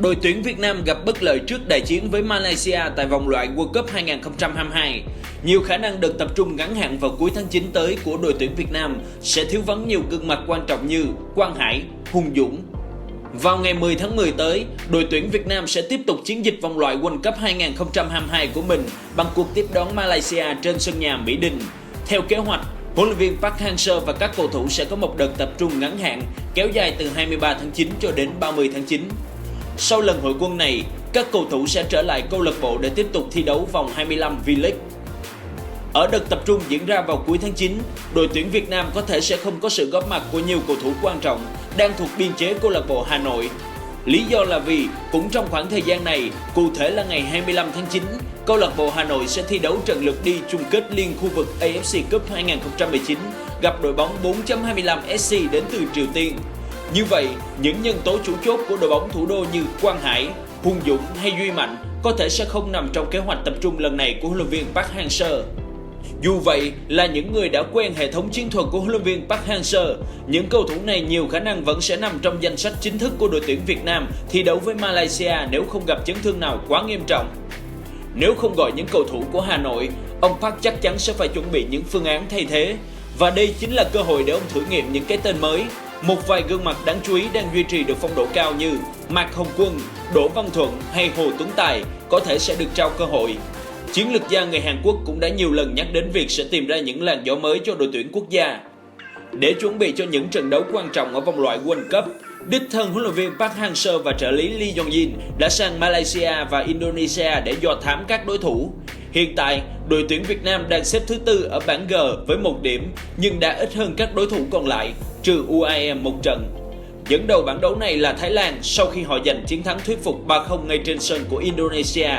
đội tuyển Việt Nam gặp bất lợi trước đại chiến với Malaysia tại vòng loại World Cup 2022. Nhiều khả năng đợt tập trung ngắn hạn vào cuối tháng 9 tới của đội tuyển Việt Nam sẽ thiếu vắng nhiều gương mặt quan trọng như Quang Hải, Hùng Dũng. Vào ngày 10 tháng 10 tới, đội tuyển Việt Nam sẽ tiếp tục chiến dịch vòng loại World Cup 2022 của mình bằng cuộc tiếp đón Malaysia trên sân nhà Mỹ Đình. Theo kế hoạch, huấn luyện viên Park Hang-seo và các cầu thủ sẽ có một đợt tập trung ngắn hạn kéo dài từ 23 tháng 9 cho đến 30 tháng 9. Sau lần hội quân này, các cầu thủ sẽ trở lại câu lạc bộ để tiếp tục thi đấu vòng 25 V-League. Ở đợt tập trung diễn ra vào cuối tháng 9, đội tuyển Việt Nam có thể sẽ không có sự góp mặt của nhiều cầu thủ quan trọng đang thuộc biên chế câu lạc bộ Hà Nội. Lý do là vì cũng trong khoảng thời gian này, cụ thể là ngày 25 tháng 9, câu lạc bộ Hà Nội sẽ thi đấu trận lượt đi chung kết liên khu vực AFC Cup 2019 gặp đội bóng 4.25 SC đến từ Triều Tiên. Như vậy, những nhân tố chủ chốt của đội bóng thủ đô như Quang Hải, Hùng Dũng hay Duy Mạnh có thể sẽ không nằm trong kế hoạch tập trung lần này của huấn luyện viên Park Hang-seo. Dù vậy là những người đã quen hệ thống chiến thuật của huấn luyện viên Park Hang-seo, những cầu thủ này nhiều khả năng vẫn sẽ nằm trong danh sách chính thức của đội tuyển Việt Nam thi đấu với Malaysia nếu không gặp chấn thương nào quá nghiêm trọng. Nếu không gọi những cầu thủ của Hà Nội, ông Park chắc chắn sẽ phải chuẩn bị những phương án thay thế. Và đây chính là cơ hội để ông thử nghiệm những cái tên mới. Một vài gương mặt đáng chú ý đang duy trì được phong độ cao như Mạc Hồng Quân, Đỗ Văn Thuận hay Hồ Tuấn Tài có thể sẽ được trao cơ hội. Chiến lược gia người Hàn Quốc cũng đã nhiều lần nhắc đến việc sẽ tìm ra những làn gió mới cho đội tuyển quốc gia. Để chuẩn bị cho những trận đấu quan trọng ở vòng loại World Cup, đích thân huấn luyện viên Park Hang-seo và trợ lý Lee Jong-in đã sang Malaysia và Indonesia để dò thám các đối thủ. Hiện tại, đội tuyển Việt Nam đang xếp thứ tư ở bảng G với 1 điểm nhưng đã ít hơn các đối thủ còn lại, trừ UAE một trận. Dẫn đầu bảng đấu này là Thái Lan sau khi họ giành chiến thắng thuyết phục 3-0 ngay trên sân của Indonesia.